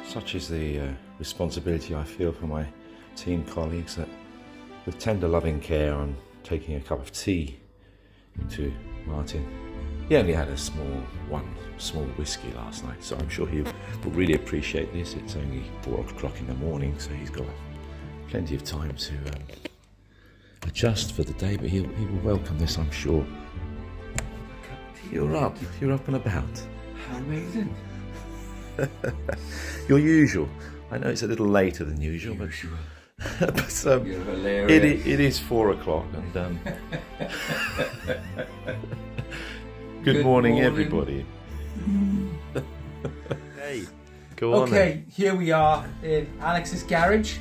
Such is the responsibility I feel for my team colleagues that with tender loving care I'm taking a cup of tea into Martin. He only had one small whiskey last night, so I'm sure he will really appreciate this. It's only 4 o'clock in the morning, so he's got plenty of time to adjust for the day, but he will welcome this, I'm sure. You're up and about. How amazing. Your usual. I know it's a little later than usual, but You're hilarious. it is 4 o'clock, and good morning, everybody. Hey, go on. Okay, here we are in Alex's garage.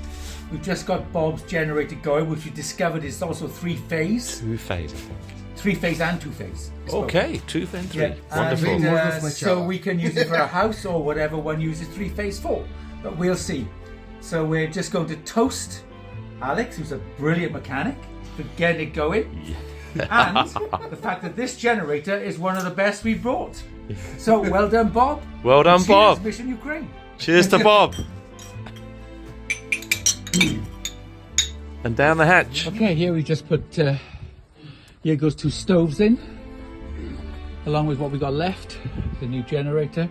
We've just got Bob's generator going, which we discovered is also three-phase. Two-phase, I think. Three-phase and two-phase. Okay, 2 and 3. Yeah, Wonderful. and, so we can use it for a house or whatever one uses three-phase for. But we'll see. So we're just going to toast Alex, who's a brilliant mechanic, for getting it going. Yeah. And the fact that this generator is one of the best we've brought. So well done, Bob. Well done, Cheers, Bob. Mission Ukraine. Cheers to Bob. And down the hatch. Okay, here we just put, here goes 2 stoves in, along with what we got left, the new generator.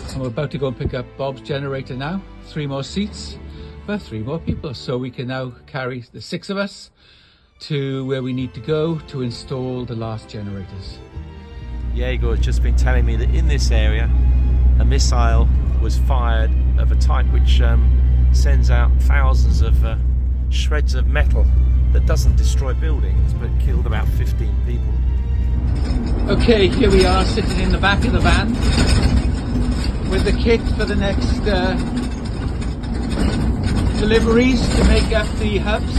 And we're about to go and pick up Bob's generator now. 3 more seats for 3 more people. So we can now carry the 6 of us to where we need to go to install the last generators. Diego has just been telling me that in this area a missile was fired of a type which sends out thousands of shreds of metal that doesn't destroy buildings but killed about 15 people. Okay, here we are sitting in the back of the van with the kit for the next deliveries to make up the hubs.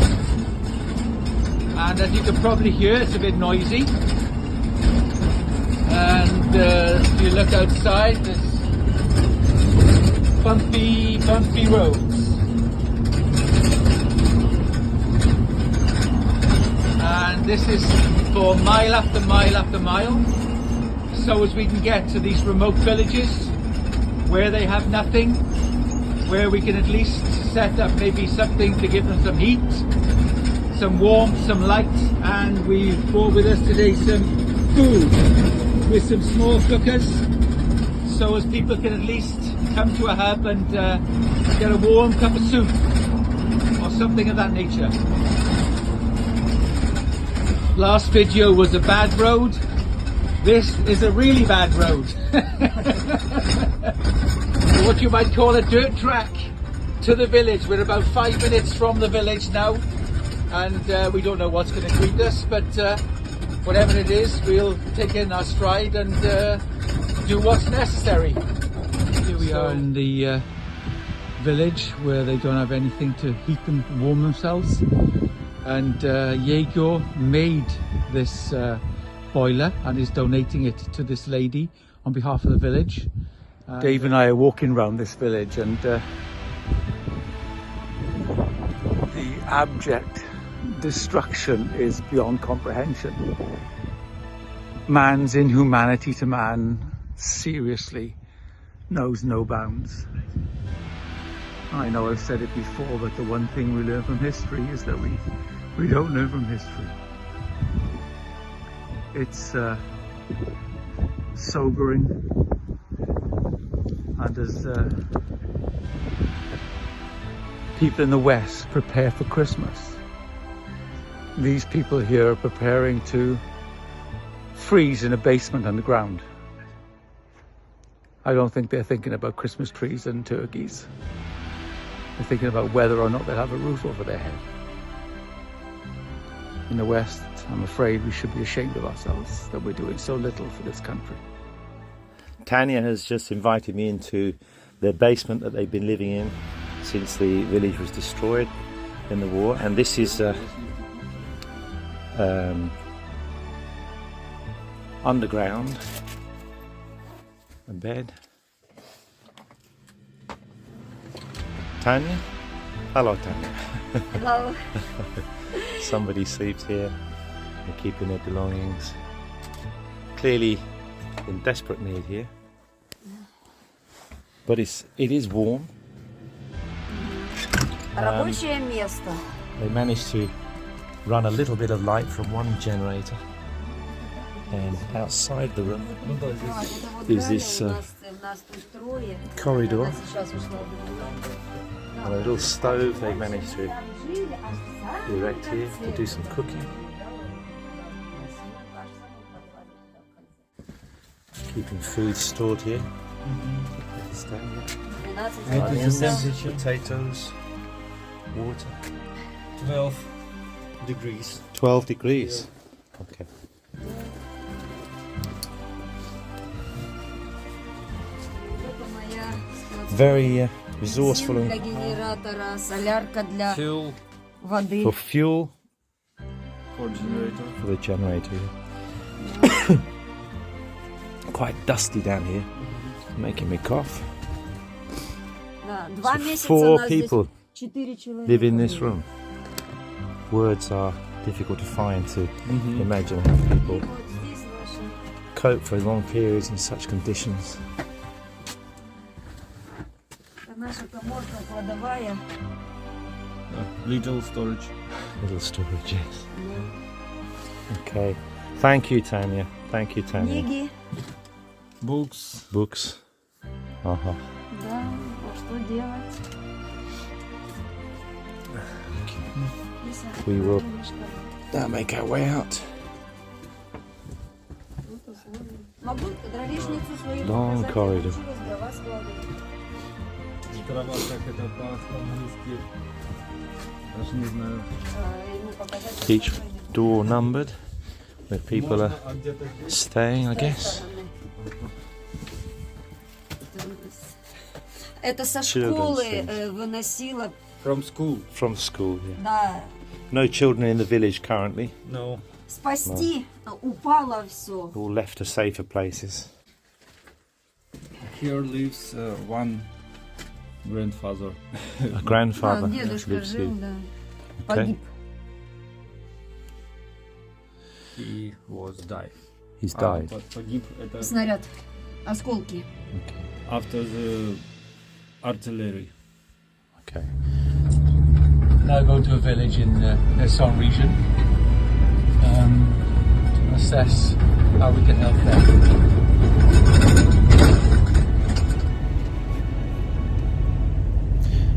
And as you can probably hear, it's a bit noisy. And if you look outside, there's bumpy roads. And this is for mile after mile after mile, so as we can get to these remote villages where they have nothing, where we can at least set up maybe something to give them some heat, some warmth, some light. And we brought with us today some food with some small cookers, so as people can at least come to a hub and get a warm cup of soup or something of that nature. Last video was a bad road. This is a really bad road. What you might call a dirt track to the village. We're about 5 minutes from the village now, and we don't know what's going to greet us, but whatever it is, we'll take in our stride and do what's necessary. Here we are in the village where they don't have anything to heat and warm themselves. And Diego made this boiler and is donating it to this lady on behalf of the village. Dave and I are walking around this village, and the abject destruction is beyond comprehension. Man's inhumanity to man seriously knows no bounds. I know I've said it before, but the one thing we learn from history is that we don't learn from history. It's sobering, and as people in the West prepare for Christmas, these people here are preparing to freeze in a basement underground. I don't think they're thinking about Christmas trees and turkeys. They're thinking about whether or not they'll have a roof over their head. In the West, I'm afraid we should be ashamed of ourselves that we're doing so little for this country. Tanya has just invited me into their basement that they've been living in since the village was destroyed in the war, and this is underground, a bed. Tanya? Hello, Tanya. Hello. Somebody sleeps here. They're keeping their belongings. Clearly in desperate need here. but it is warm. Рабочее место. They managed to run a little bit of light from one generator, and outside the room is this corridor, and a little stove they managed to erect here to do some cooking. Keeping food stored here. Onions, potatoes, water. 12 degrees. 12 degrees. Okay. Very resourceful Для генератора, солярка для Fuel воды. for fuel for generator. for the generator. Yeah. Quite dusty down here, making me cough. Да, 2 So месяца 4 нас здесь people 4 человека. live in this было. room. Words are difficult to find to imagine how people Вот здесь наши. cope for long periods in such conditions. Это наша коморка кладовая. Little storage. Little storage, yes. Okay. Thank you, Tanya. Thank you, Tanya. Книги. Books. Books. Uh-huh. Да, а что делать? We will make our way out. Могу дровишницу свою Long показать, corridor. я научилась дрова складывать. Трава, как это по-английски. Даже не знаю. Ему показать, Each как это door numbered, where people Можно, are а где-то staying, I с той guess. стороны. Это со Children's школы things. выносила, from school. From school, yeah. да, No children in the village currently. No. спасти, упало все. All left to safer places. Here lives one grandfather. A grandfather Дедушка lives жил, here. да. Okay. Погиб. He was died. He's died. Погиб это Снаряд, осколки. after the artillery. Okay. Now go to a village in the Son region to assess how we can help them.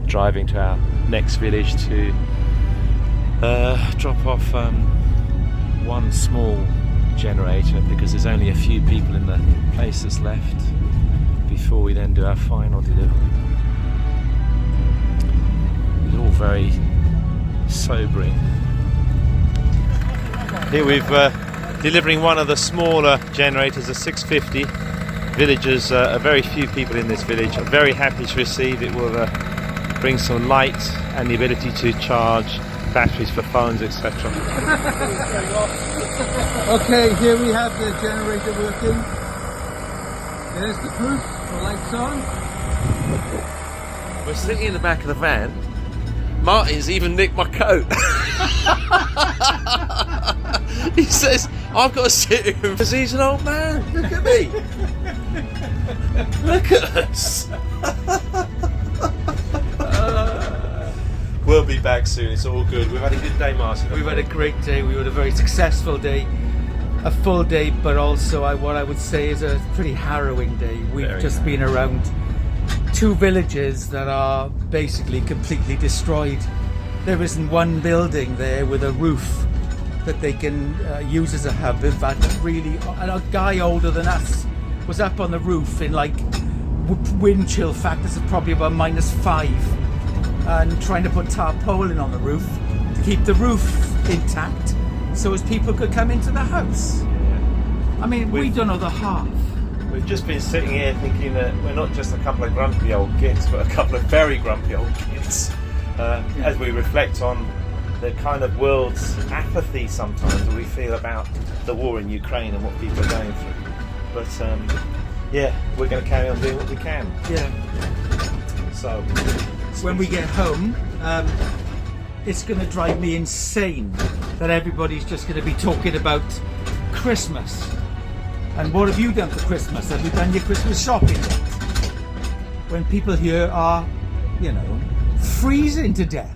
Driving to our next village to drop off one small generator because there's only a few people in the place that's left before we then do our final delivery. It's all very sobering. Here we've delivering one of the smaller generators, a 650. Villagers, a very few people in this village. I'm very happy to receive it. Will bring some light and the ability to charge batteries for phones, etc. Okay, here we have the generator working. There's the proof, the lights on. We're sitting in the back of the van. Martin's even nicked my coat. He says, I've got to sit here because he's an old man. Look at me. Look at us. We'll be back soon. It's all good. We've had a good day, Martin. We've had a great day. We had a very successful day, a full day, but also what I would say is a pretty harrowing day. We've Very just been around 2 villages that are basically completely destroyed. There isn't one building there with a roof that they can use as a hub. In fact, really, a guy older than us was up on the roof in like wind chill factors of probably about -5. And trying to put tarpaulin on the roof to keep the roof intact so as people could come into the house. I mean, we don't know the half. We've just been sitting here thinking that we're not just a couple of grumpy old kids, but a couple of very grumpy old kids. As we reflect on the kind of world's apathy sometimes that we feel about the war in Ukraine and what people are going through. But yeah, we're going to carry on doing what we can. Yeah. So When we get home, it's going to drive me insane that everybody's just going to be talking about Christmas. And what have you done for Christmas? Have you done your Christmas shopping yet? when people here are, freezing to death.